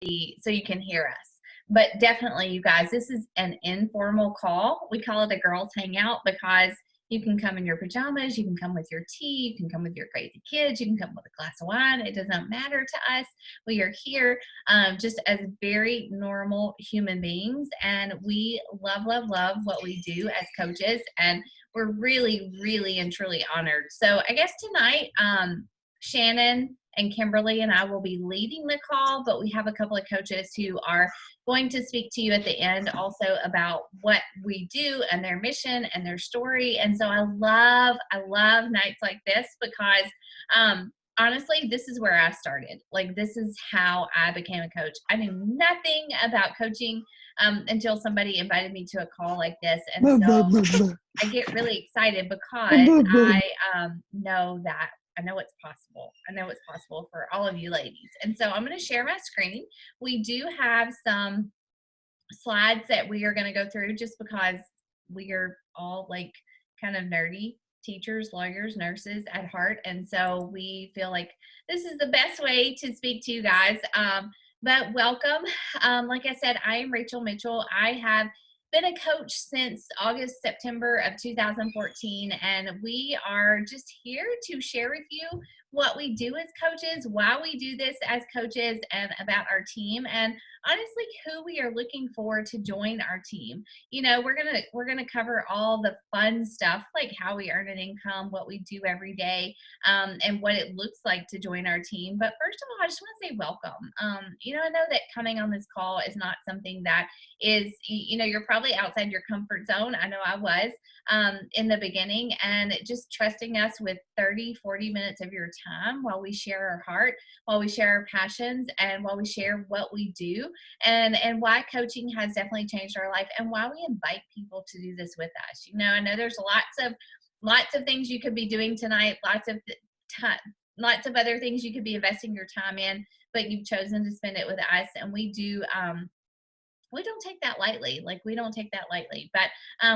so you can hear us. But definitely, you guys, this is an informal call. We call it a girls hangout because you can come in your pajamas, you can come with your tea, you can come with your crazy kids, you can come with a glass of wine. It doesn't matter to us. We are here just as very normal human beings, and we love, love, love what we do as coaches, and we're really, really and truly honored. So I guess tonight, Shannon and Kimberly and I will be leading the call, but we have a couple of coaches who are going to speak to you at the end also about what we do and their mission and their story. And so I love nights like this because honestly, this is where I started. Like, this is how I became a coach. I knew nothing about coaching until somebody invited me to a call like this. And so I get really excited because I know that I know it's possible. I know it's possible for all of you ladies. And so I'm going to share my screen. We do have some slides that we are going to go through just because we are all like kind of nerdy teachers, lawyers, nurses at heart. And so we feel like this is the best way to speak to you guys. But welcome. Like I said, I am Rachel Mitchell. I have been a coach since September of 2014, and we are just here to share with you what we do as coaches, why we do this as coaches, and about our team, and honestly who we are looking for to join our team. You know, we're gonna cover all the fun stuff like how we earn an income, what we do every day, and what it looks like to join our team. But first of all, I just want to say welcome. You know, I know that coming on this call is not something that is, you know, you're probably outside your comfort zone. I know I was in the beginning, and just trusting us with 30-40 minutes of your time while we share our heart, while we share our passions, and while we share what we do, and why coaching has definitely changed our life, and why we invite people to do this with us. You know, I know there's lots of things you could be doing tonight, lots of other things you could be investing your time in, but you've chosen to spend it with us, and we don't take that lightly. Like, we don't take that lightly. But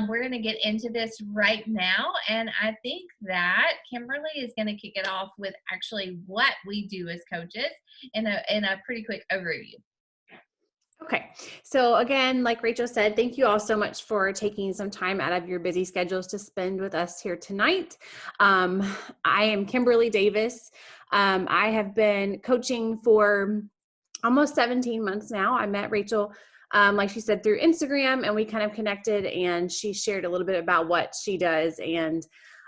we're going to get into this right now. And I think that Kimberly is going to kick it off with actually what we do as coaches in a pretty quick overview. Okay. So again, like Rachel said, thank you all so much for taking some time out of your busy schedules to spend with us here tonight. I am Kimberly Davis. I have been coaching for almost 17 months now. I met Rachel, like she said, through Instagram, and we kind of connected, and she shared a little bit about what she does. And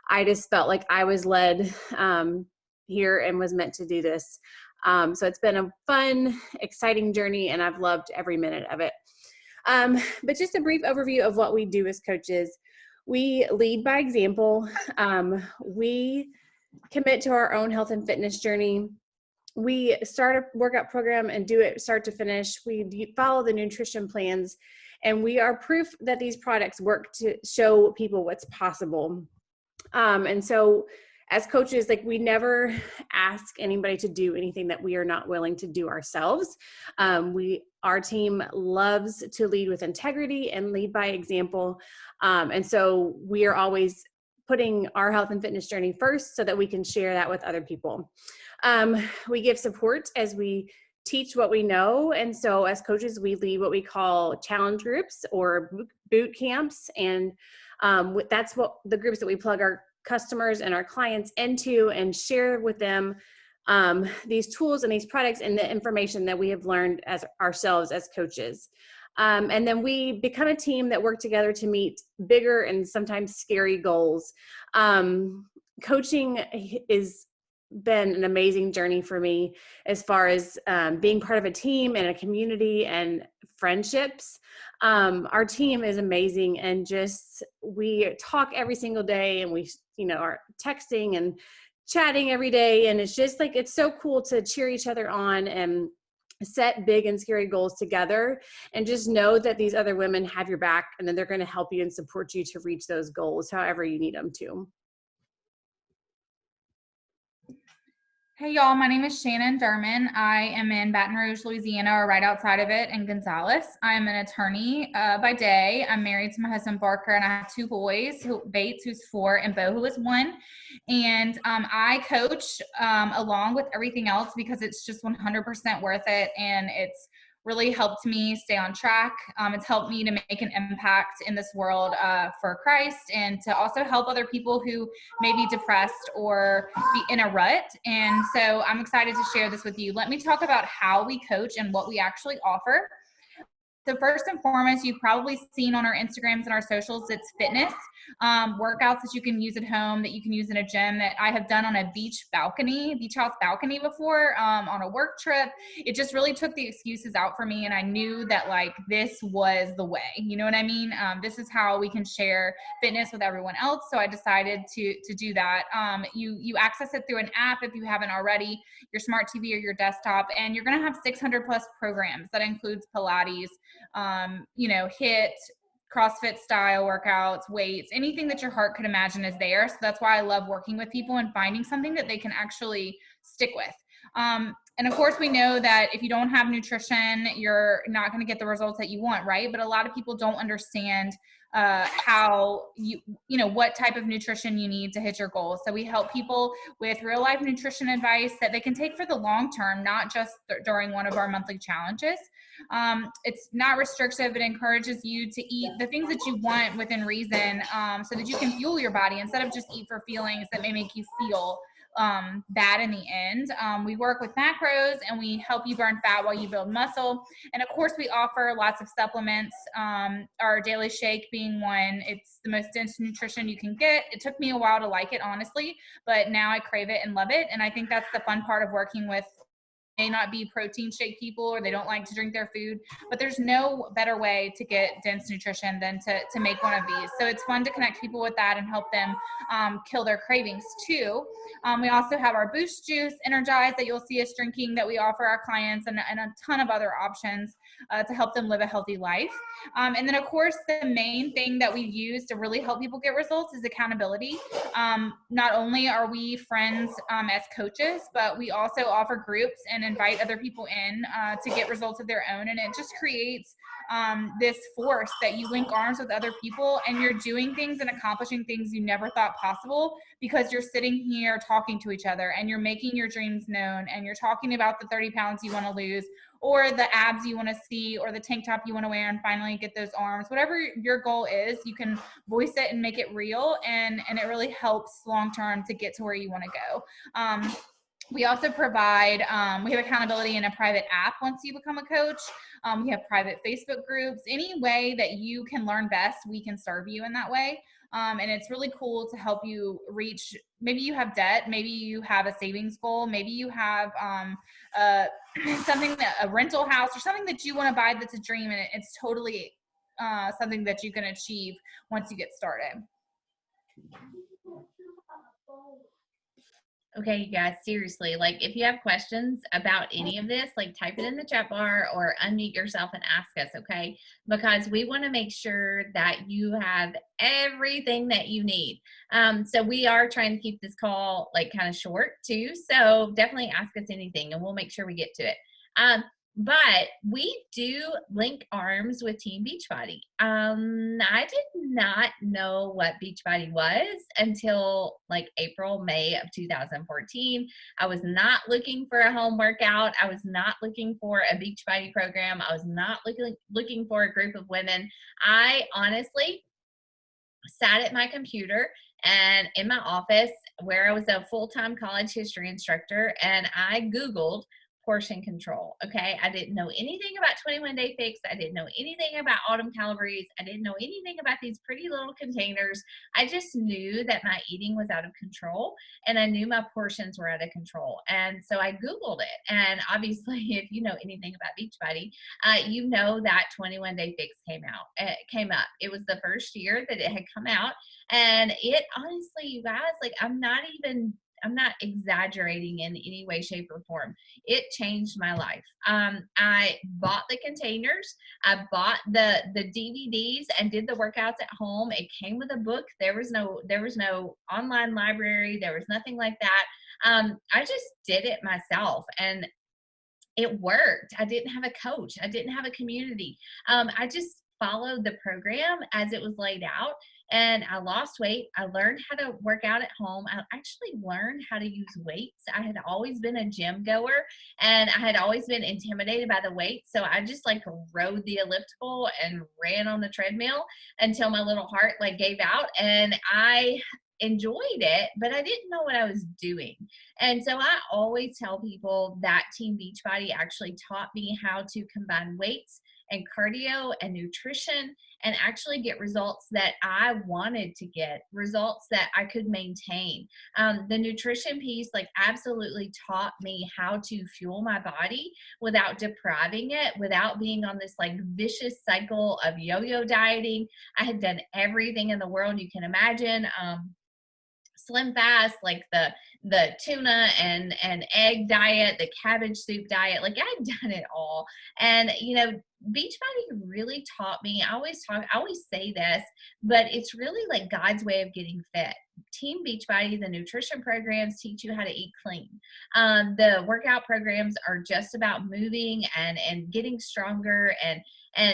I just felt like I was led here and was meant to do this. So it's been a fun, exciting journey, and I've loved every minute of it. But just a brief overview of what we do as coaches. We lead by example. We commit to our own health and fitness journey. We start a workout program and do it start to finish. We follow the nutrition plans, and we are proof that these products work to show people what's possible. And so as coaches, like, we never ask anybody to do anything that we are not willing to do ourselves. Our team loves to lead with integrity and lead by example. And so we are always putting our health and fitness journey first so that we can share that with other people. We give support as we teach what we know. And so as coaches, we lead what we call challenge groups or boot camps. And that's what the groups that we plug our customers and our clients into and share with them these tools and these products and the information that we have learned as ourselves as coaches. And then we become a team that work together to meet bigger and sometimes scary goals. Coaching has been an amazing journey for me as far as being part of a team and a community and friendships. Our team is amazing, and just we talk every single day, and we are texting and chatting every day, and it's just like, it's so cool to cheer each other on and set big and scary goals together, and just know that these other women have your back, and then they're going to help you and support you to reach those goals however you need them to. Hey y'all, my name is Shannon Durman. I am in Baton Rouge, Louisiana, or right outside of it, in Gonzales. I am an attorney by day. I'm married to my husband Barker, and I have two boys, Bates, who's 4, and Bo, who is 1. And I coach along with everything else because it's just 100% worth it, and it's really helped me stay on track. It's helped me to make an impact in this world for Christ, and to also help other people who may be depressed or be in a rut. And so I'm excited to share this with you. Let me talk about how we coach and what we actually offer. So first and foremost, you've probably seen on our Instagrams and our socials, it's fitness, workouts that you can use at home, that you can use in a gym, that I have done on a beach house balcony before, on a work trip. It just really took the excuses out for me. And I knew that like, this was the way, you know what I mean? This is how we can share fitness with everyone else. So I decided to do that. You access it through an app if you haven't already, your smart TV or your desktop, and you're going to have 600 plus programs. That includes Pilates, HIIT, CrossFit style workouts, weights, anything that your heart could imagine is there. So that's why I love working with people and finding something that they can actually stick with. And of course, we know that if you don't have nutrition, you're not going to get the results that you want, right? But a lot of people don't understand how what type of nutrition you need to hit your goals. So we help people with real life nutrition advice that they can take for the long term, not just during one of our monthly challenges. It's not restrictive. It encourages you to eat the things that you want within reason, so that you can fuel your body instead of just eat for feelings that may make you feel bad in the end. We work with macros, and we help you burn fat while you build muscle. And of course, we offer lots of supplements, our daily shake being one. It's the most dense nutrition you can get. It took me a while to like it, honestly, but now I crave it and love it. And I think that's the fun part of working with may not be protein shake people, or they don't like to drink their food, but there's no better way to get dense nutrition than to make one of these. So it's fun to connect people with that and help them kill their cravings too. We also have our Boost Juice, Energize, that you'll see us drinking, that we offer our clients, and a ton of other options to help them live a healthy life. And then of course, the main thing that we use to really help people get results is accountability. Not only are we friends as coaches, but we also offer groups and invite other people in to get results of their own. And it just creates this force that you link arms with other people, and you're doing things and accomplishing things you never thought possible, because you're sitting here talking to each other, and you're making your dreams known, and you're talking about the 30 pounds you want to lose, or the abs you want to see, or the tank top you want to wear and finally get those arms. Whatever your goal is, you can voice it and make it real, and it really helps long term to get to where you want to go. We also provide, we have accountability in a private app once you become a coach. We have private Facebook groups. Any way that you can learn best, we can serve you in that way. And it's really cool to help you reach, maybe you have debt, maybe you have a savings goal, maybe you have something, a rental house, or something that you want to buy that's a dream, and it's totally something that you can achieve once you get started. Okay, you guys, seriously, like if you have questions about any of this, like type it in the chat bar or unmute yourself and ask us, okay? Because we want to make sure that you have everything that you need. So we are trying to keep this call like kind of short too. So definitely ask us anything and we'll make sure we get to it. But we do link arms with Team Beachbody. I did not know what Beachbody was until like April, May of 2014. I was not looking for a home workout. I was not looking for a Beachbody program. I was not looking for a group of women. I honestly sat at my computer and in my office where I was a full-time college history instructor, and I Googled portion control. Okay. I didn't know anything about 21-day fix. I didn't know anything about autumn calories. I didn't know anything about these pretty little containers. I just knew that my eating was out of control, and I knew my portions were out of control. And so I Googled it. And obviously, if you know anything about Beachbody, you know that 21-day fix came up. It was the first year that it had come out. And it honestly, you guys, like I'm not exaggerating in any way, shape, or form. It changed my life. I bought the containers. I bought the DVDs and did the workouts at home. It came with a book. There was no online library. There was nothing like that. I just did it myself, and it worked. I didn't have a coach. I didn't have a community. I just followed the program as it was laid out, and I lost weight. I learned how to work out at home. I actually learned how to use weights. I had always been a gym goer, and I had always been intimidated by the weights. So I just like rode the elliptical and ran on the treadmill until my little heart like gave out, and I enjoyed it, but I didn't know what I was doing. And so I always tell people that Team Beachbody actually taught me how to combine weights and cardio and nutrition and actually get results that I wanted to get, results that I could maintain. The nutrition piece like absolutely taught me how to fuel my body without depriving it, without being on this like vicious cycle of yo-yo dieting. I had done everything in the world you can imagine. Slim fast, like the tuna and egg diet, the cabbage soup diet, like I'd done it all. And Beachbody really taught me. I always say this, but it's really like God's way of getting fit. Team Beachbody, the nutrition programs teach you how to eat clean. The workout programs are just about moving and getting stronger and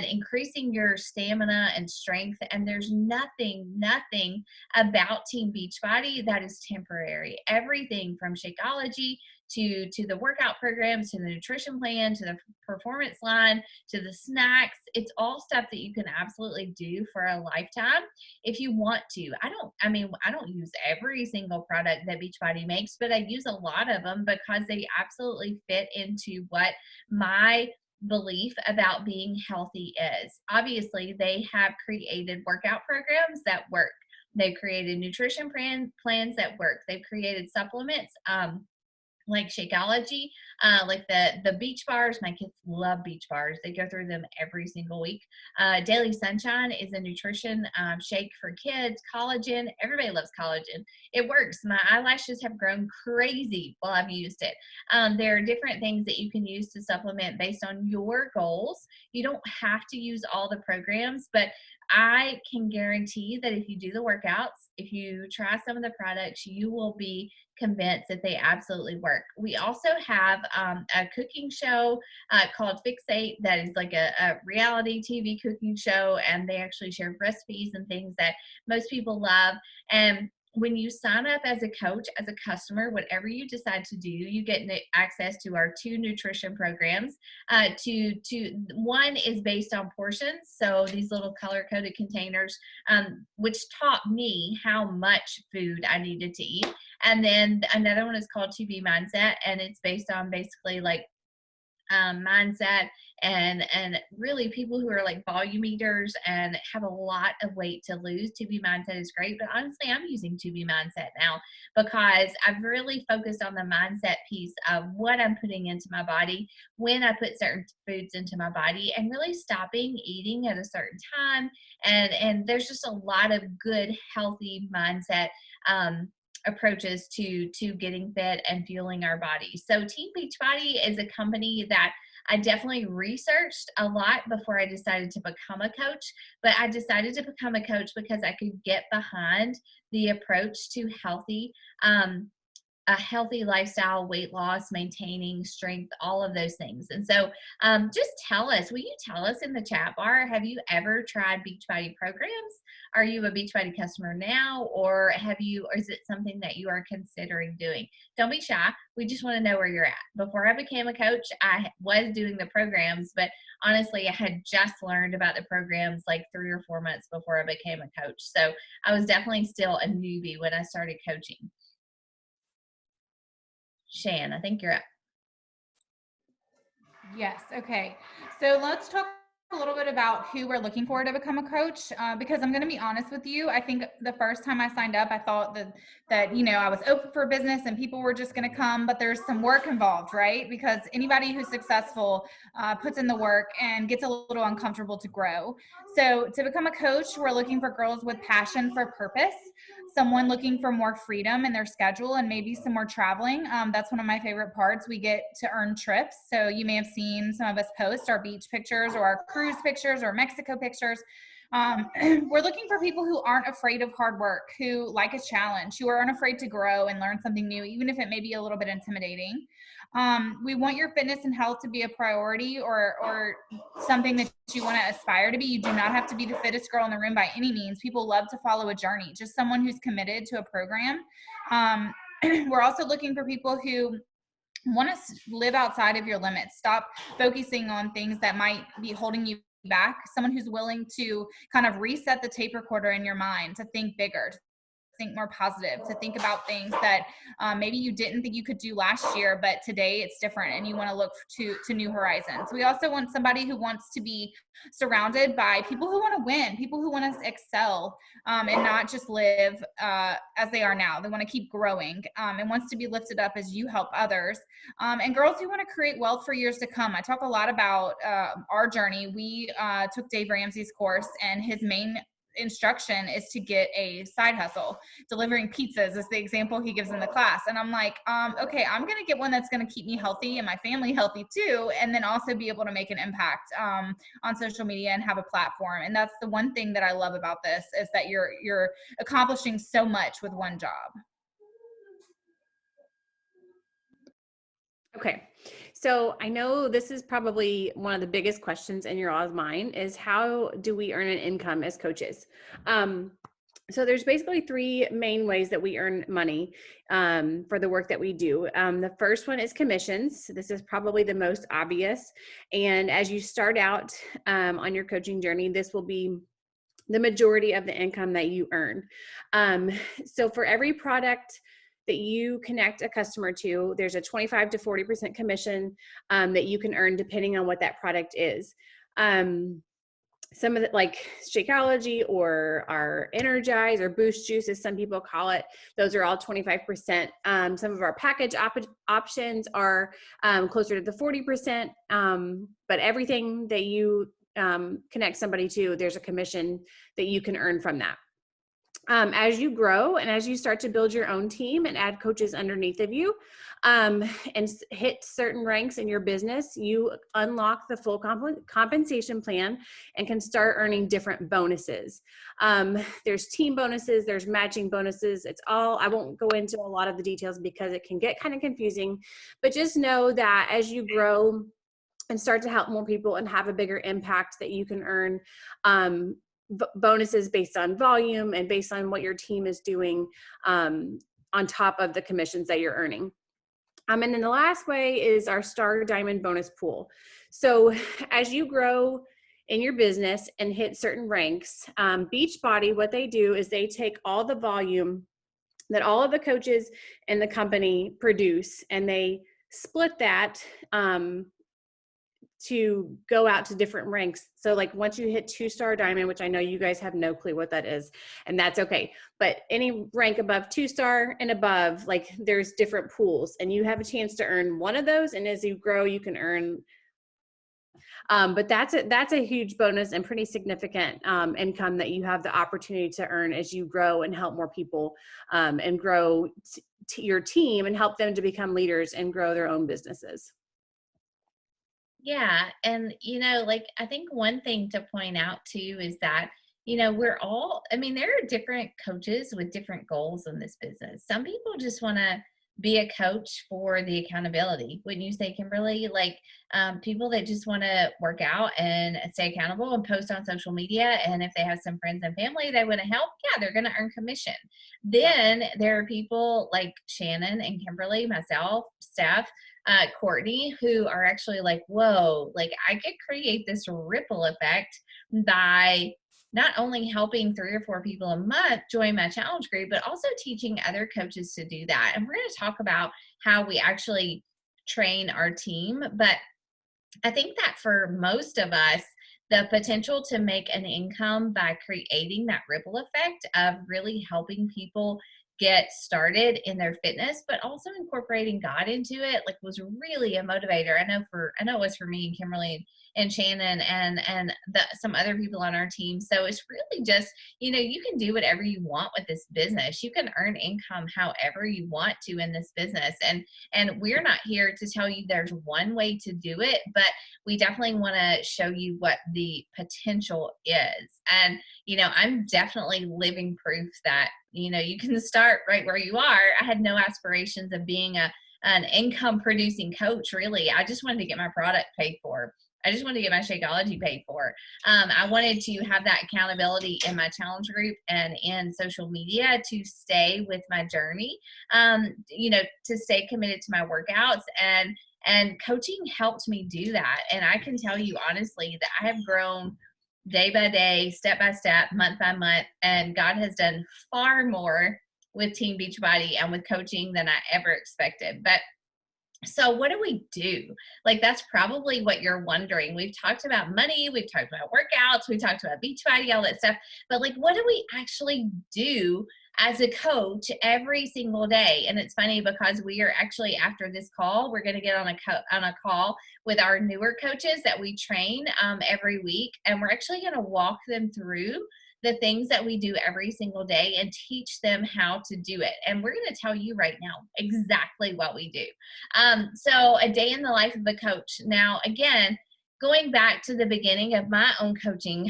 increasing your stamina and strength. And there's nothing about Team Beachbody that is temporary. Everything from Shakeology to the workout programs, to the nutrition plan, to the performance line, to the snacks, it's all stuff that you can absolutely do for a lifetime if you want to. I don't use every single product that Beachbody makes, but I use a lot of them because they absolutely fit into what my belief about being healthy is. Obviously, they have created workout programs that work. They've created nutrition plans that work. They've created supplements like Shakeology, like the beach bars. My kids love beach bars. They go through them every single week. Daily Sunshine is a nutrition shake for kids. Collagen, everybody loves collagen. It works. My eyelashes have grown crazy while I've used it. There are different things that you can use to supplement based on your goals. You don't have to use all the programs, but I can guarantee that if you do the workouts, if you try some of the products, you will be convinced that they absolutely work. We also have a cooking show called Fixate that is like a reality TV cooking show, and they actually share recipes and things that most people love. And when you sign up as a coach, as a customer, whatever you decide to do, you get access to our 2 nutrition programs. One is based on portions, so these little color-coded containers, which taught me how much food I needed to eat. And then another one is called 2B Mindset, and it's based on basically like mindset and really people who are like volume eaters and have a lot of weight to lose. 2B Mindset is great, but honestly, I'm using 2B Mindset now because I've really focused on the mindset piece of what I'm putting into my body when I put certain foods into my body, and really stopping eating at a certain time. And there's just a lot of good, healthy mindset approaches to getting fit and fueling our bodies. So Team Beachbody is a company that I definitely researched a lot before I decided to become a coach, but I decided to become a coach because I could get behind the approach to a healthy lifestyle, weight loss, maintaining strength, all of those things. And so just will you tell us in the chat bar, have you ever tried Beachbody programs? Are you a Beachbody customer now, or is it something that you are considering doing? Don't be shy. We just want to know where you're at. Before I became a coach, I was doing the programs, but honestly, I had just learned about the programs like 3 or 4 months before I became a coach. So I was definitely still a newbie when I started coaching. Shan, I think you're up. Yes. Okay. So let's talk a little bit about who we're looking for to become a coach, because I'm going to be honest with you. I think the first time I signed up, I thought that I was open for business and people were just going to come, but there's some work involved, right? Because anybody who's successful puts in the work and gets a little uncomfortable to grow. So to become a coach, we're looking for girls with passion for purpose, someone looking for more freedom in their schedule and maybe some more traveling. That's one of my favorite parts. We get to earn trips. So you may have seen some of us post our beach pictures or our cruise pictures or Mexico pictures. We're looking for people who aren't afraid of hard work, who like a challenge, who are unafraid to grow and learn something new, even if it may be a little bit intimidating. We want your fitness and health to be a priority or something that you want to aspire to be. You do not have to be the fittest girl in the room by any means. People love to follow a journey, just someone who's committed to a program. We're also looking for people who want to live outside of your limits. Stop focusing on things that might be holding you back. Someone who's willing to kind of reset the tape recorder in your mind, to think bigger, to think more positive, to think about things that maybe you didn't think you could do last year, but today it's different and you want to look to new horizons. We also want somebody who wants to be surrounded by people who want to win, people who want to excel, and not just live as they are now. They want to keep growing and wants to be lifted up as you help others. And girls who want to create wealth for years to come. I talk a lot about our journey. We took Dave Ramsey's course, and his main instruction is to get a side hustle. Delivering pizzas is the example he gives in the class. And I'm like, okay, I'm going to get one that's going to keep me healthy and my family healthy too. And then also be able to make an impact on social media and have a platform. And that's the one thing that I love about this, is that you're accomplishing so much with one job. Okay. So I know this is probably one of the biggest questions in your all's mind, is how do we earn an income as coaches? So there's basically three main ways that we earn money for the work that we do. The first one is commissions. This is probably the most obvious. And as you start out on your coaching journey, this will be the majority of the income that you earn. So for every product that you connect a customer to, there's a 25 to 40% commission that you can earn depending on what that product is. Some of it, like Shakeology or our Energize or Boost Juice, as some people call it, those are all 25%. Some of our package options are closer to the 40%, but everything that you connect somebody to, there's a commission that you can earn from that. As you grow and as you start to build your own team and add coaches underneath of you and hit certain ranks in your business, you unlock the full compensation plan and can start earning different bonuses. There's team bonuses, there's matching bonuses. It's all, I won't go into a lot of the details because it can get kind of confusing, but just know that as you grow and start to help more people and have a bigger impact, that you can earn bonuses based on volume and based on what your team is doing on top of the commissions that you're earning. And then the last way is our Star Diamond bonus pool. So as you grow in your business and hit certain ranks, Beachbody, what they do is they take all the volume that all of the coaches in the company produce, and they split that to go out to different ranks. So like once you hit 2-star diamond, which I know you guys have no clue what that is, and that's okay, but any rank above 2-star and above, like there's different pools and you have a chance to earn one of those. And as you grow, you can earn, but that's a huge bonus and pretty significant income that you have the opportunity to earn as you grow and help more people and grow your team and help them to become leaders and grow their own businesses. Yeah. And, like, I think one thing to point out too is that, we're all, there are different coaches with different goals in this business. Some people just want to be a coach for the accountability. Wouldn't you say, Kimberly? Like, people that just want to work out and stay accountable and post on social media. And if they have some friends and family they want to help, yeah, they're going to earn commission. Then there are people like Shannon and Kimberly, myself, Steph, Courtney, who are actually like, whoa, like I could create this ripple effect by not only helping 3 or 4 people a month join my challenge group, but also teaching other coaches to do that. And we're going to talk about how we actually train our team. But I think that for most of us, the potential to make an income by creating that ripple effect of really helping people get started in their fitness, but also incorporating God into it, like was really a motivator. I know it was for me and Kimberly and Shannon and some other people on our team. So it's really just, you can do whatever you want with this business. You can earn income however you want to in this business. And we're not here to tell you there's one way to do it, but we definitely want to show you what the potential is. And, I'm definitely living proof that, you can start right where you are. I had no aspirations of being a an income producing coach, really. I just wanted to get my product paid for. I just wanted to get my Shakeology paid for. I wanted to have that accountability in my challenge group and in social media to stay with my journey, to stay committed to my workouts, and coaching helped me do that. And I can tell you honestly that I have grown day by day, step by step, month by month, and God has done far more with Team Beachbody and with coaching than I ever expected. But so what do we do? Like, that's probably what you're wondering. We've talked about money, we've talked about workouts, we talked about Beachbody, all that stuff. But like, what do we actually do as a coach every single day? And it's funny because we are actually, after this call, we're going to get on a call with our newer coaches that we train every week, and we're actually going to walk them through the things that we do every single day and teach them how to do it. And we're going to tell you right now exactly what we do. So a day in the life of a coach. Now, again, going back to the beginning of my own coaching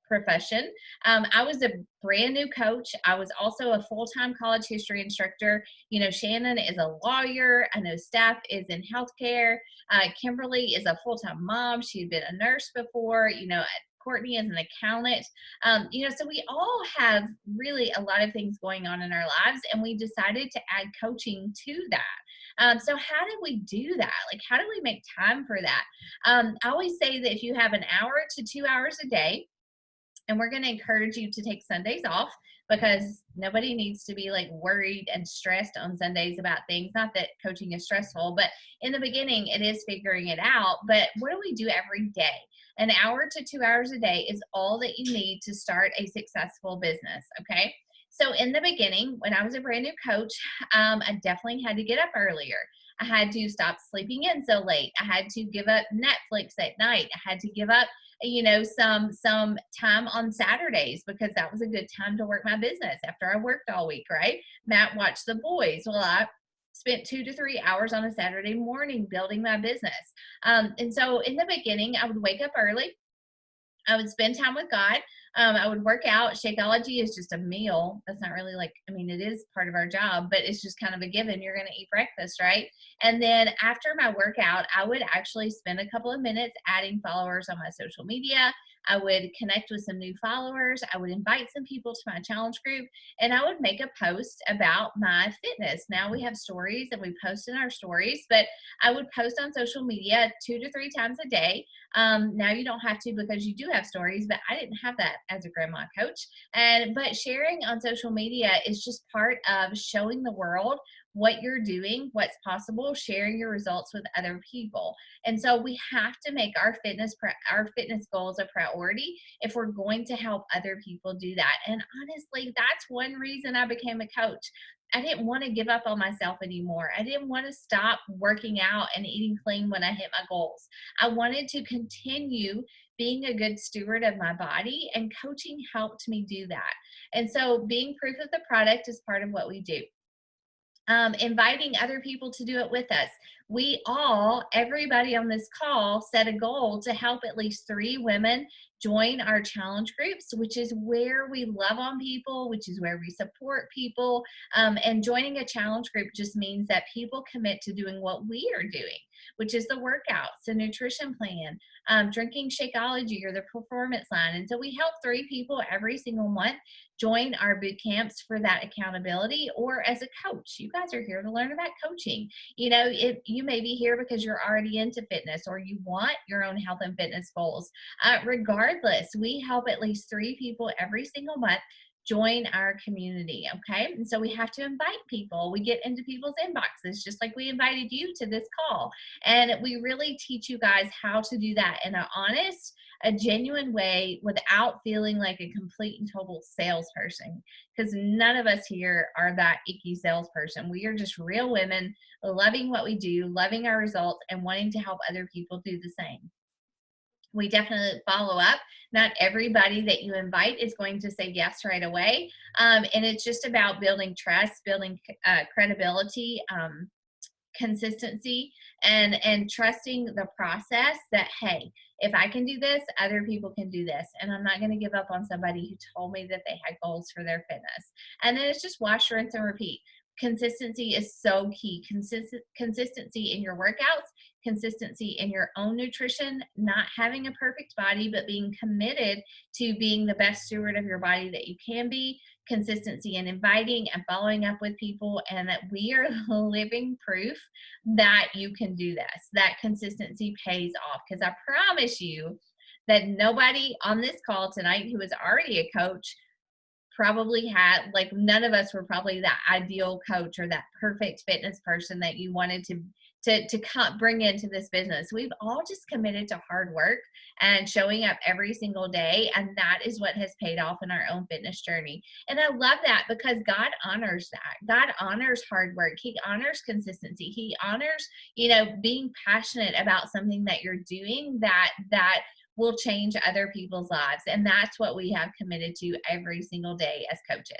profession, I was a brand new coach. I was also a full-time college history instructor. Shannon is a lawyer. I know Steph is in healthcare. Kimberly is a full-time mom. She had been a nurse before. Courtney is an accountant. So we all have really a lot of things going on in our lives, and we decided to add coaching to that. So how did we do that? Like, how do we make time for that? I always say that if you have an hour to 2 hours a day, and we're going to encourage you to take Sundays off, because nobody needs to be like worried and stressed on Sundays about things. Not that coaching is stressful, but in the beginning it is figuring it out. But what do we do every day? An hour to 2 hours a day is all that you need to start a successful business. Okay. So in the beginning, when I was a brand new coach, I definitely had to get up earlier. I had to stop sleeping in so late. I had to give up Netflix at night. I had to give up some time on Saturdays, because that was a good time to work my business after I worked all week, right? Matt watched the boys. Well, I spent 2 to 3 hours on a Saturday morning building my business. And so in the beginning, I would wake up early. I would spend time with God. I would work out. Shakeology is just a meal. That's not really it is part of our job, but it's just kind of a given. You're going to eat breakfast, right? And then after my workout, I would actually spend a couple of minutes adding followers on my social media. I would connect with some new followers. I would invite some people to my challenge group, and I would make a post about my fitness. Now we have stories and we post in our stories, but I would post on social media 2 to 3 times a day. Now you don't have to, because you do have stories, but I didn't have that as a grandma coach. But sharing on social media is just part of showing the world what you're doing, what's possible, sharing your results with other people. And so we have to make our fitness goals a priority if we're going to help other people do that. And honestly, that's one reason I became a coach. I didn't want to give up on myself anymore. I didn't want to stop working out and eating clean when I hit my goals. I wanted to continue being a good steward of my body, and coaching helped me do that. And so being proof of the product is part of what we do. Inviting other people to do it with us. Everybody on this call set a goal to help at least 3 women join our challenge groups, which is where we love on people, which is where we support people. And joining a challenge group just means that people commit to doing what we are doing, which is the workouts, the nutrition plan, drinking Shakeology or the performance line. And so we help 3 people every single month join our boot camps for that accountability, or as a coach. You guys are here to learn about coaching. If you may be here because you're already into fitness, or you want your own health and fitness goals. Regardless, we help at least 3 people every single month join our community. Okay. And so we have to invite people. We get into people's inboxes, just like we invited you to this call. And we really teach you guys how to do that in an honest, a genuine way, without feeling like a complete and total salesperson, because none of us here are that icky salesperson. We are just real women loving what we do, loving our results, and wanting to help other people do the same. We definitely follow up. Not everybody that you invite is going to say yes right away. And it's just about building trust, building credibility, consistency, and trusting the process that, hey, if I can do this, other people can do this. And I'm not going to give up on somebody who told me that they had goals for their fitness. And then it's just wash, rinse, and repeat. Consistency is so key. Consistency in your workouts, consistency in your own nutrition, not having a perfect body, but being committed to being the best steward of your body that you can be, consistency in inviting and following up with people, and that we are living proof that you can do this. That consistency pays off, because I promise you that nobody on this call tonight who is already a coach probably had, like, none of us were probably that ideal coach or that perfect fitness person that you wanted to bring into this business. We've all just committed to hard work and showing up every single day, and that is what has paid off in our own fitness journey. And I love that, because God honors that. God honors hard work. He honors consistency. He honors, being passionate about something that you're doing that will change other people's lives. And that's what we have committed to every single day as coaches.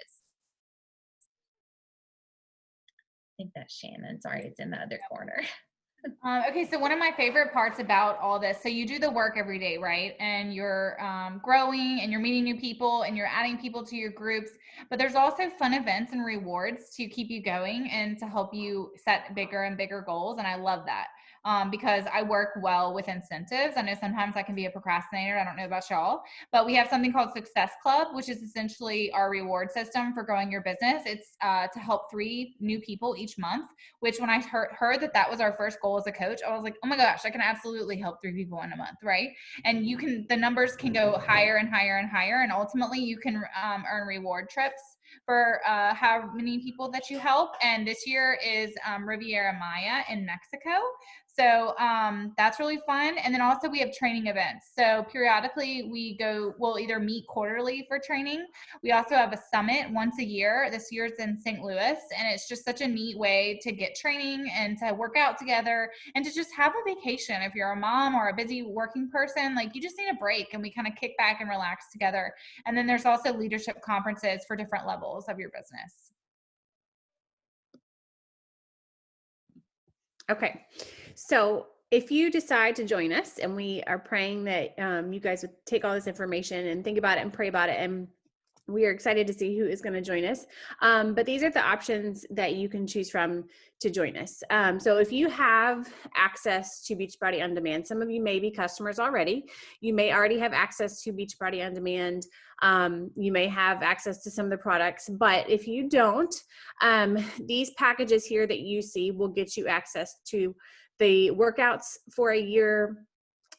I think that's Shannon. Sorry, it's in the other corner. Okay, so one of my favorite parts about all this, so you do the work every day, right? And you're growing and you're meeting new people and you're adding people to your groups, but there's also fun events and rewards to keep you going and to help you set bigger and bigger goals. And I love that. Because I work well with incentives. I know sometimes I can be a procrastinator. I don't know about y'all, but we have something called Success Club, which is essentially our reward system for growing your business. It's to help 3 new people each month, which when I heard that was our first goal as a coach, I was like, oh my gosh, I can absolutely help 3 people in a month, right? And the numbers can go higher and higher and higher. And ultimately you can earn reward trips for how many people that you help. And this year is Riviera Maya in Mexico. So that's really fun. And then also we have training events. So periodically we'll either meet quarterly for training. We also have a summit once a year. This year's in St. Louis. And it's just such a neat way to get training and to work out together and to just have a vacation. If you're a mom or a busy working person, like, you just need a break, and we kind of kick back and relax together. And then there's also leadership conferences for different levels of your business. Okay. So if you decide to join us, and we are praying that you guys would take all this information and think about it and pray about it, and we are excited to see who is going to join us. But these are the options that you can choose from to join us. So if you have access to Beachbody On Demand, some of you may be customers already. You may already have access to Beachbody On Demand. You may have access to some of the products, but if you don't, these packages here that you see will get you access to the workouts for a year,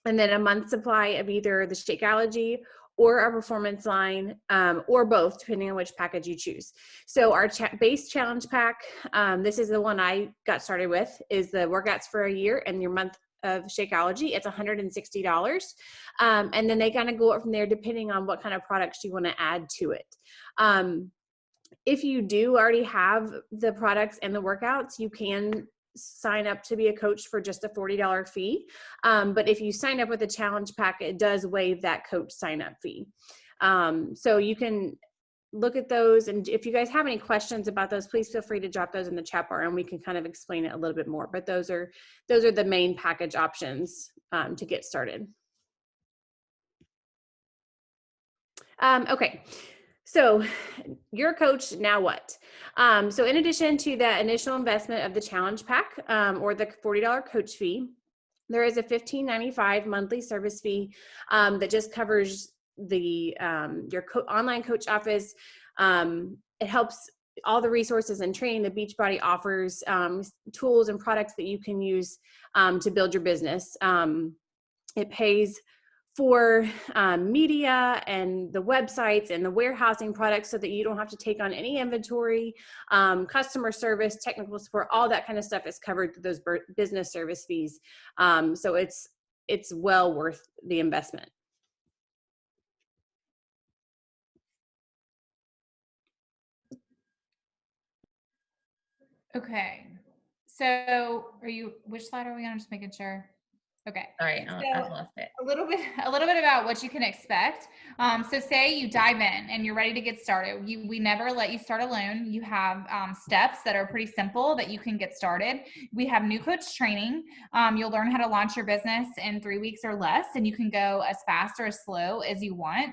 and then a month supply of either the Shakeology or our performance line, or both, depending on which package you choose. So our base challenge pack, this is the one I got started with, is the workouts for a year and your month of Shakeology. It's $160. And then they kind of go up from there depending on what kind of products you want to add to it. If you do already have the products and the workouts, you can sign up to be a coach for just a $40 fee. But if you sign up with a challenge pack, it does waive that coach sign up fee. So you can look at those. And if you guys have any questions about those, please feel free to drop those in the chat bar and we can kind of explain it a little bit more. But those are the main package options to get started. Okay. So you're a coach, now what? So in addition to that initial investment of the challenge pack or the $40 coach fee, there is a $15.95 monthly service fee that just covers the your online coach office. It helps all the resources and training that Beachbody offers, tools and products that you can use to build your business. It pays for media and the websites and the warehousing products so that you don't have to take on any inventory, customer service, technical support, all that kind of stuff is covered through those business service fees. So it's well worth the investment. Okay. So which slide are we on? I'm just making sure. Okay. Sorry, So I've lost it. a little bit about what you can expect. So say you dive in and you're ready to get started. We never let you start alone. You have steps that are pretty simple that you can get started. We have new coach training. You'll learn how to launch your business in 3 weeks or less, and you can go as fast or as slow as you want.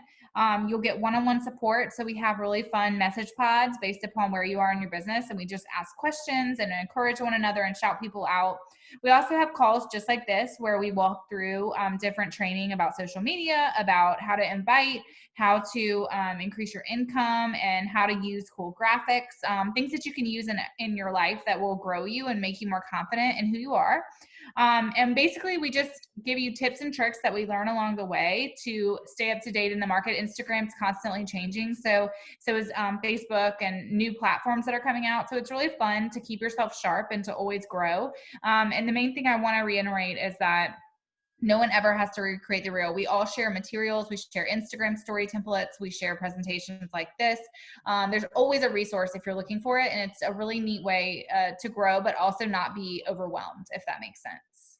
You'll get one-on-one support. So we have really fun message pods based upon where you are in your business, and we just ask questions and encourage one another and shout people out. We also have calls just like this where we walk through different training about social media, about how to invite, how to increase your income, and how to use cool graphics, things that you can use in your life that will grow you and make you more confident in who you are. And basically, we just give you tips and tricks that we learn along the way to stay up to date in the market. Instagram's constantly changing. So is Facebook and new platforms that are coming out. So it's really fun to keep yourself sharp and to always grow. And the main thing I want to reiterate is that no one ever has to recreate the reel. We all share materials. We share Instagram story templates. We share presentations like this. There's always a resource if you're looking for it. And it's a really neat way to grow, but also not be overwhelmed, if that makes sense.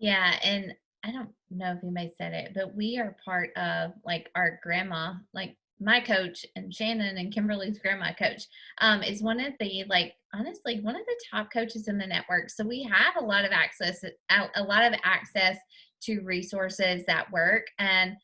Yeah, and I don't know if anybody said it, but we are part of like our grandma, like my coach and Shannon and Kimberly's grandma coach, is one of the like honestly one of the top coaches in the network. So we have a lot of access to resources that work. And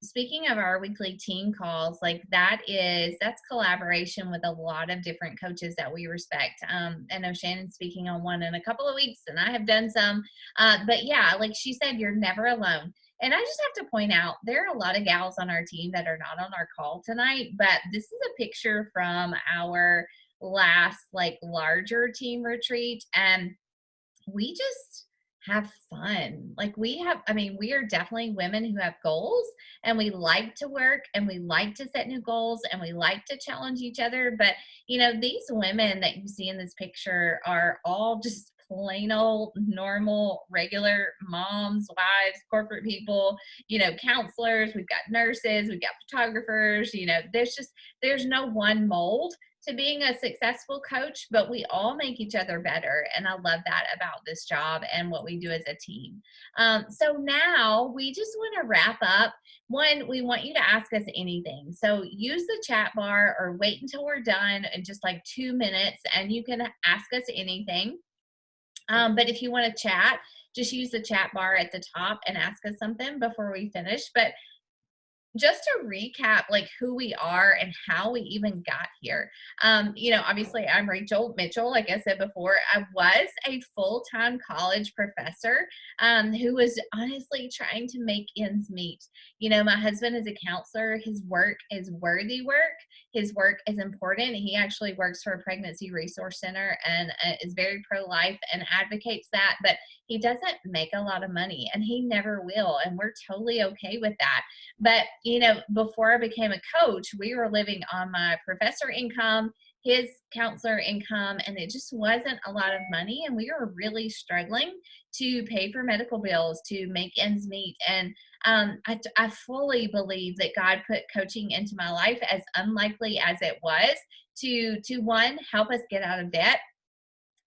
speaking of our weekly team calls, like that's collaboration with a lot of different coaches that we respect. I know Shannon's speaking on one in a couple of weeks, and I have done some. But yeah, like she said, you're never alone. And I just have to point out, there are a lot of gals on our team that are not on our call tonight, but this is a picture from our last like larger team retreat. And we just have fun. Like we are definitely women who have goals, and we like to work, and we like to set new goals, and we like to challenge each other. But these women that you see in this picture are all just plain old normal regular moms, wives, corporate people, counselors. We've got nurses, we've got photographers. There's no one mold to being a successful coach, but we all make each other better. And I love that about this job and what we do as a team. So now we just want to wrap up. One, we want you to ask us anything. So use the chat bar or wait until we're done in just like 2 minutes, and you can ask us anything. But if you want to chat, just use the chat bar at the top and ask us something before we finish. But just to recap, like who we are and how we even got here. Obviously I'm Rachel Mitchell. Like I said before, I was a full-time college professor who was honestly trying to make ends meet. My husband is a counselor. His work is worthy work. His work is important. He actually works for a pregnancy resource center and is very pro-life and advocates that, but he doesn't make a lot of money, and he never will. And we're totally okay with that. But, before I became a coach, we were living on my professor income, his counselor income, and it just wasn't a lot of money. And we were really struggling to pay for medical bills, to make ends meet. And I fully believe that God put coaching into my life, as unlikely as it was, to one, help us get out of debt,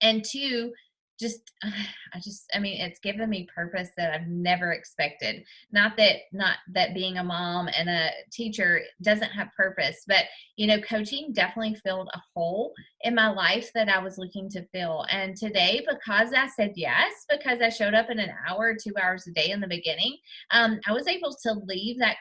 and two, it's given me purpose that I've never expected. Not that being a mom and a teacher doesn't have purpose, but coaching definitely filled a hole in my life that I was looking to fill. And today, because I said yes, because I showed up in an hour, 2 hours a day in the beginning, I was able to leave that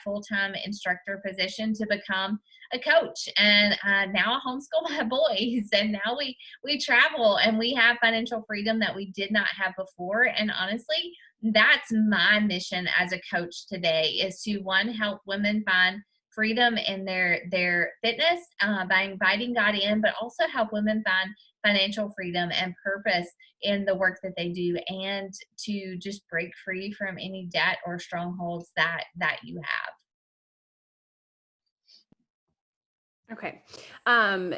full-time instructor position to become a coach. And now I homeschool my boys, and now we travel, and we have financial freedom that we did not have before. And honestly, that's my mission as a coach today, is to one, help women find freedom in their fitness by inviting God in, but also help women find financial freedom and purpose in the work that they do, and to just break free from any debt or strongholds that you have. Okay.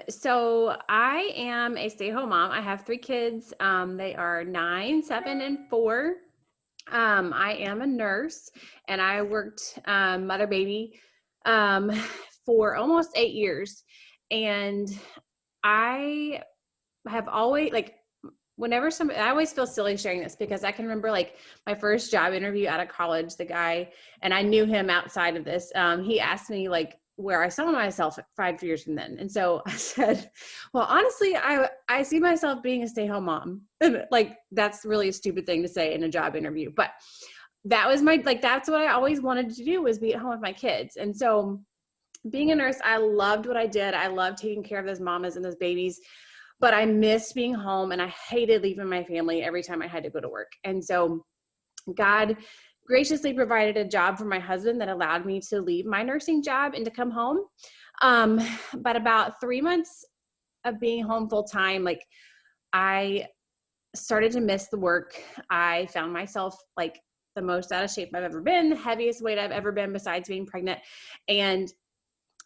So I am a stay-at-home mom. I have 3 kids. They are 9, 7, and 4. I am a nurse, and I worked mother baby for almost 8 years. And I have always, like, whenever I always feel silly sharing this because I can remember like my first job interview out of college, the guy, and I knew him outside of this. He asked me like where I saw myself 5 years from then. And so I said, well, honestly, I see myself being a stay-at-home mom. Like, that's really a stupid thing to say in a job interview. But that was that's what I always wanted to do, was be at home with my kids. And so being a nurse, I loved what I did. I loved taking care of those mamas and those babies, but I missed being home and I hated leaving my family every time I had to go to work. And so God graciously provided a job for my husband that allowed me to leave my nursing job and to come home. But about 3 months of being home full time, like I started to miss the work. I found myself like the most out of shape I've ever been, the heaviest weight I've ever been besides being pregnant. And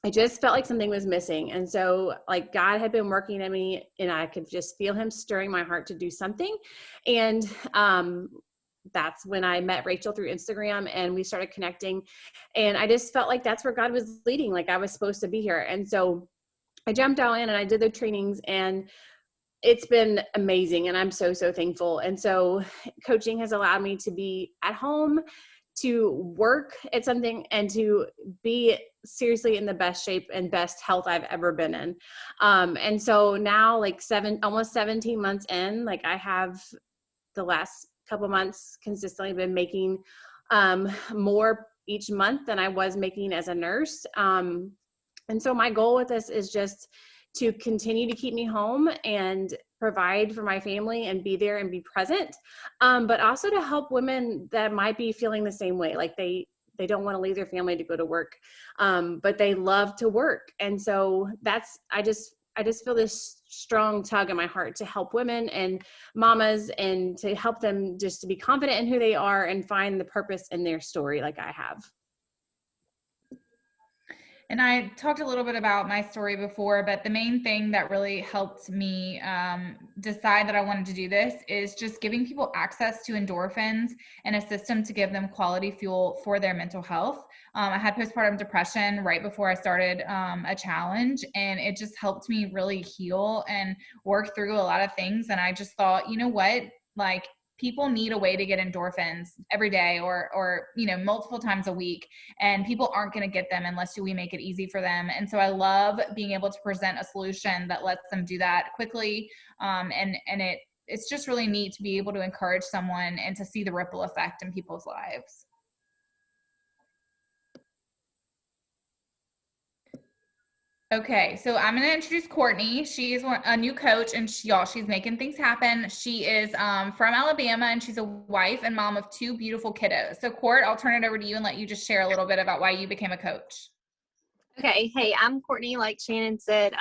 I just felt like something was missing. And so like God had been working at me and I could just feel him stirring my heart to do something. And that's when I met Rachel through Instagram and we started connecting. And I just felt like that's where God was leading, like I was supposed to be here. And so I jumped all in and I did the trainings, and it's been amazing. And I'm so, so thankful. And so coaching has allowed me to be at home, to work at something, and to be seriously in the best shape and best health I've ever been in. And so now like almost 17 months in, like I have the last couple months consistently been making more each month than I was making as a nurse. And so my goal with this is just to continue to keep me home and provide for my family and be there and be present, but also to help women that might be feeling the same way. Like they don't want to leave their family to go to work, but they love to work. And so I just feel this strong tug in my heart to help women and mamas and to help them just to be confident in who they are and find the purpose in their story like I have. And I talked a little bit about my story before, but the main thing that really helped me decide that I wanted to do this is just giving people access to endorphins and a system to give them quality fuel for their mental health. I had postpartum depression right before I started a challenge, and it just helped me really heal and work through a lot of things. And I just thought, you know what, like, people need a way to get endorphins every day or multiple times a week, and people aren't going to get them unless we make it easy for them. And so I love being able to present a solution that lets them do that quickly. And it's just really neat to be able to encourage someone and to see the ripple effect in people's lives. Okay, so I'm going to introduce Courtney. She is a new coach, and she's making things happen. She is from Alabama, and she's a wife and mom of 2 beautiful kiddos. So Court, I'll turn it over to you and let you just share a little bit about why you became a coach. Okay. Hey, I'm Courtney. Like Shannon said,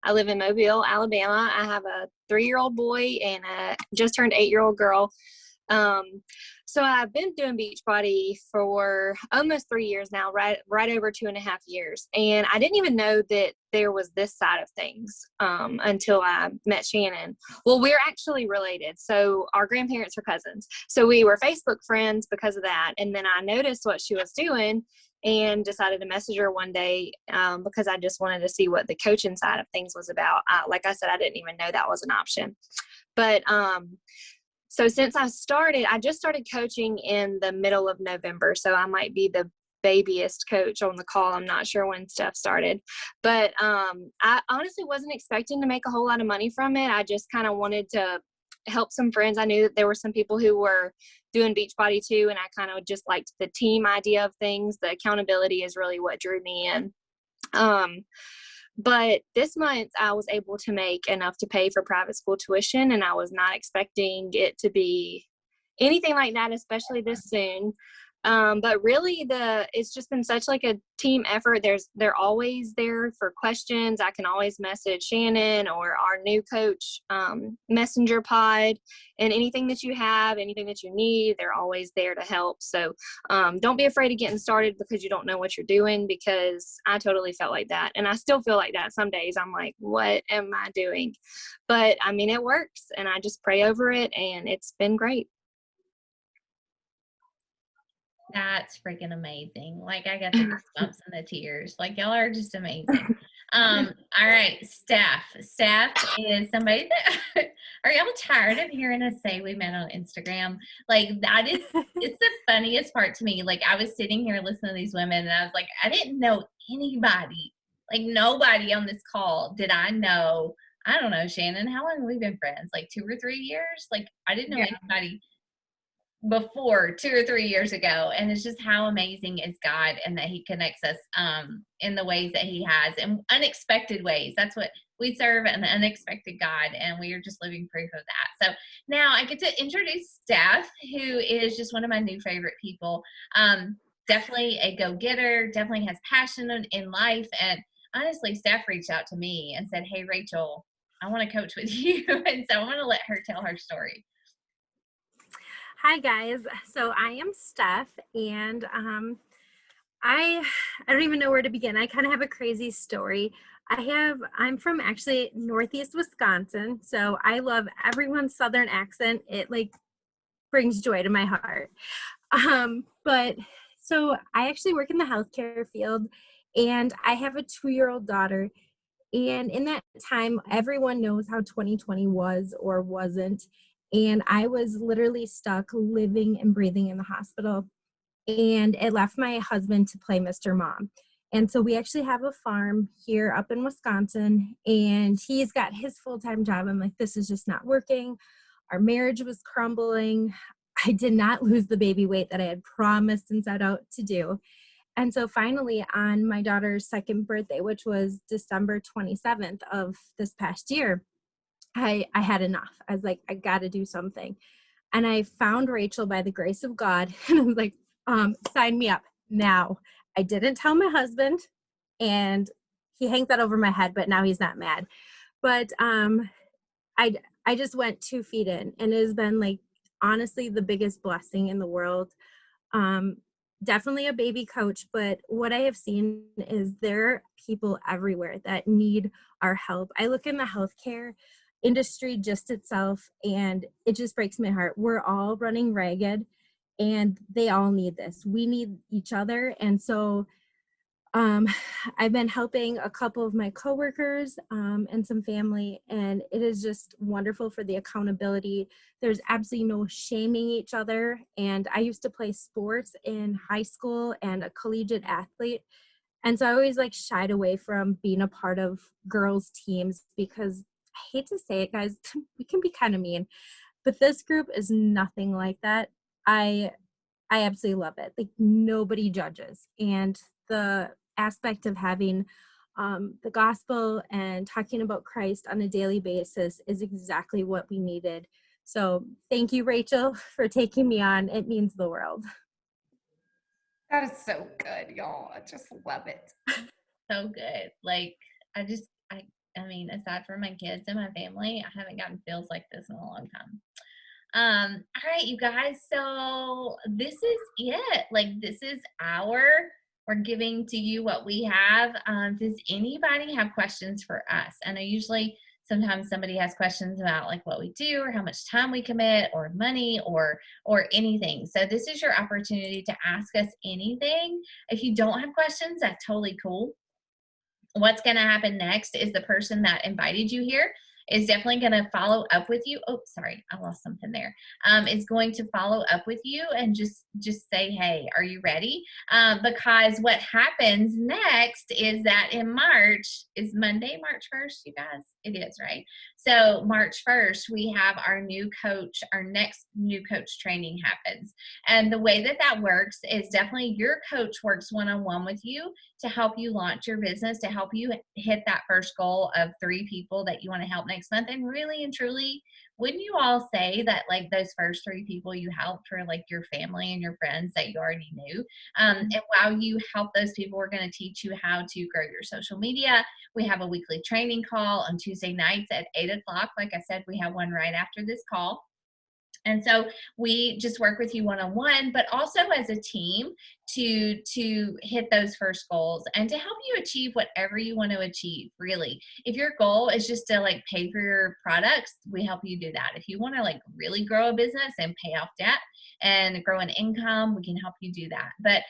I live in Mobile, Alabama. I have a 3-year-old boy and a just turned 8-year-old girl. So I've been doing Beachbody for almost 3 years now, right over 2.5 years. And I didn't even know that there was this side of things until I met Shannon. Well, we're actually related. So our grandparents are cousins. So we were Facebook friends because of that. And then I noticed what she was doing and decided to message her one day because I just wanted to see what the coaching side of things was about. Like I said, I didn't even know that was an option. But so since I just started coaching in the middle of November. So I might be the babyest coach on the call. I'm not sure when stuff started. But I honestly wasn't expecting to make a whole lot of money from it. I just kind of wanted to help some friends. I knew that there were some people who were doing Beachbody too. And I kind of just liked the team idea of things. The accountability is really what drew me in. But this month I was able to make enough to pay for private school tuition, and I was not expecting it to be anything like that, especially this soon. But really it's just been such like a team effort. They're always there for questions. I can always message Shannon or our new coach, messenger pod, and anything that you have, anything that you need, they're always there to help. So, don't be afraid of getting started because you don't know what you're doing, because I totally felt like that. And I still feel like that some days. I'm like, what am I doing? But I mean, it works, and I just pray over it, and it's been great. That's freaking amazing. Like, I got the goosebumps and the tears. Like, y'all are just amazing. All right, Steph. Steph is somebody that are y'all tired of hearing us say we met on Instagram? Like that is it's the funniest part to me. Like I was sitting here listening to these women and I was like, I didn't know anybody. Like nobody on this call did I know. I don't know, Shannon, how long have we been friends? Like 2 or 3 years? Like I didn't know Yeah. anybody before 2 or 3 years ago, and it's just how amazing is God and that he connects us in the ways that he has, in unexpected ways. That's what we serve, an unexpected God, and we are just living proof of that. So now I get to introduce Steph, who is just one of my new favorite people. Definitely a go-getter, definitely has passion in life, and honestly Steph reached out to me and said, hey Rachel, I want to coach with you. And so I'm going to let her tell her story. Hi guys. So I am Steph, and I don't even know where to begin. I kind of have a crazy story. I'm from actually Northeast Wisconsin, so I love everyone's Southern accent. It like brings joy to my heart. But so I actually work in the healthcare field, and I have a 2-year-old daughter. And in that time, everyone knows how 2020 was or wasn't. And I was literally stuck living and breathing in the hospital. And it left my husband to play Mr. Mom. And so we actually have a farm here up in Wisconsin, and he's got his full-time job. I'm like, this is just not working. Our marriage was crumbling. I did not lose the baby weight that I had promised and set out to do. And so finally, on my daughter's second birthday, which was December 27th of this past year, I had enough. I was like, I got to do something. And I found Rachel by the grace of God. And I was like, sign me up now. I didn't tell my husband, and he hangs that over my head, but now he's not mad. But I just went 2 feet in, and it has been like, honestly, the biggest blessing in the world. Definitely a baby coach, but what I have seen is there are people everywhere that need our help. I look in the healthcare industry just itself, and it just breaks my heart. We're all running ragged, and they all need this. We need each other. And so I've been helping a couple of my coworkers and some family, and it is just wonderful for the accountability. There's absolutely no shaming each other. And I used to play sports in high school and a collegiate athlete. And so I always like shied away from being a part of girls' teams because I hate to say it, guys, we can be kind of mean, but this group is nothing like that. I absolutely love it. Like nobody judges. And the aspect of having the gospel and talking about Christ on a daily basis is exactly what we needed. So thank you, Rachel, for taking me on. It means the world. That is so good, y'all. I just love it. So good. Like I mean, aside from my kids and my family, I haven't gotten feels like this in a long time. All right, you guys. So this is it. Like this is we're giving to you what we have. Does anybody have questions for us? I know usually sometimes somebody has questions about like what we do or how much time we commit or money or anything. So this is your opportunity to ask us anything. If you don't have questions, that's totally cool. What's going to happen next is the person that invited you here is definitely going to follow up with you. Oh, sorry, I lost something there. Is going to follow up with you and just say, hey, are you ready? Because what happens next is that in March, is Monday, March 1st, you guys? It is, right? So March 1st, we have our next new coach training happens. And the way that works is definitely your coach works one-on-one with you to help you launch your business, to help you hit that first goal of 3 people that you want to help next month. And really and truly, wouldn't you all say that like those first 3 people you helped were like your family and your friends that you already knew? And while you help those people, we're going to teach you how to grow your social media. We have a weekly training call on Tuesday nights at 8 o'clock. Like I said, we have one right after this call. And so we just work with you one-on-one, but also as a team to hit those first goals and to help you achieve whatever you want to achieve, really. If your goal is just to like pay for your products, we help you do that. If you want to like really grow a business and pay off debt and grow an income, we can help you do that. But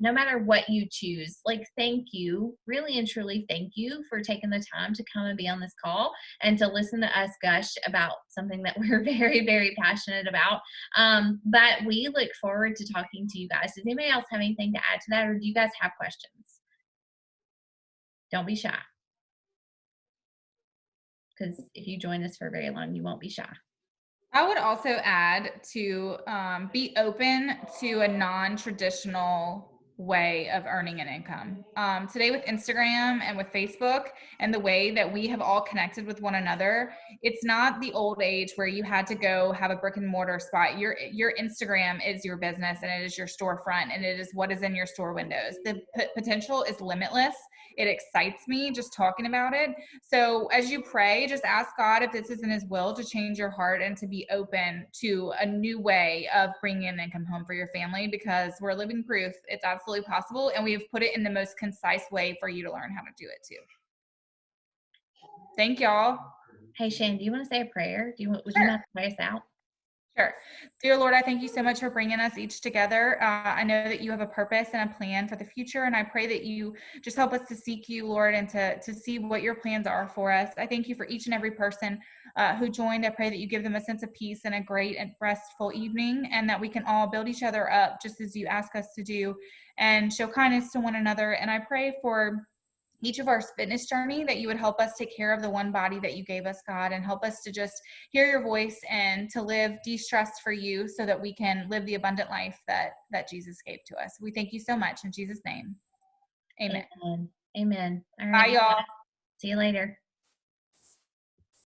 no matter what you choose, like, thank you, really and truly thank you for taking the time to come and be on this call and to listen to us gush about something that we're very, very passionate about. But we look forward to talking to you guys. Does anybody else have anything to add to that, or do you guys have questions? Don't be shy, because if you join us for very long, you won't be shy. I would also add to be open to a non-traditional way of earning an income. Today with Instagram and with Facebook and the way that we have all connected with one another, it's not the old age where you had to go have a brick and mortar spot. Your Instagram is your business, and it is your storefront, and it is what is in your store windows. The potential is limitless. It excites me just talking about it. So as you pray, just ask God if this is in his will to change your heart and to be open to a new way of bringing an income home for your family, because we're living proof it's absolutely possible. And we have put it in the most concise way for you to learn how to do it too. Thank y'all. Hey, Shane, do you want to say a prayer? Would Sure. you mind to pray us out? Sure. Dear Lord, I thank you so much for bringing us each together. I know that you have a purpose and a plan for the future, and I pray that you just help us to seek you, Lord, and to see what your plans are for us. I thank you for each and every person who joined. I pray that you give them a sense of peace and a great and restful evening, and that we can all build each other up just as you ask us to do, and show kindness to one another. And I pray for each of our fitness journey that you would help us take care of the one body that you gave us, God, and help us to just hear your voice and to live de-stressed for you so that we can live the abundant life that Jesus gave to us. We thank you so much in Jesus' name. Amen. Amen. Amen. All Bye, right. y'all. See you later.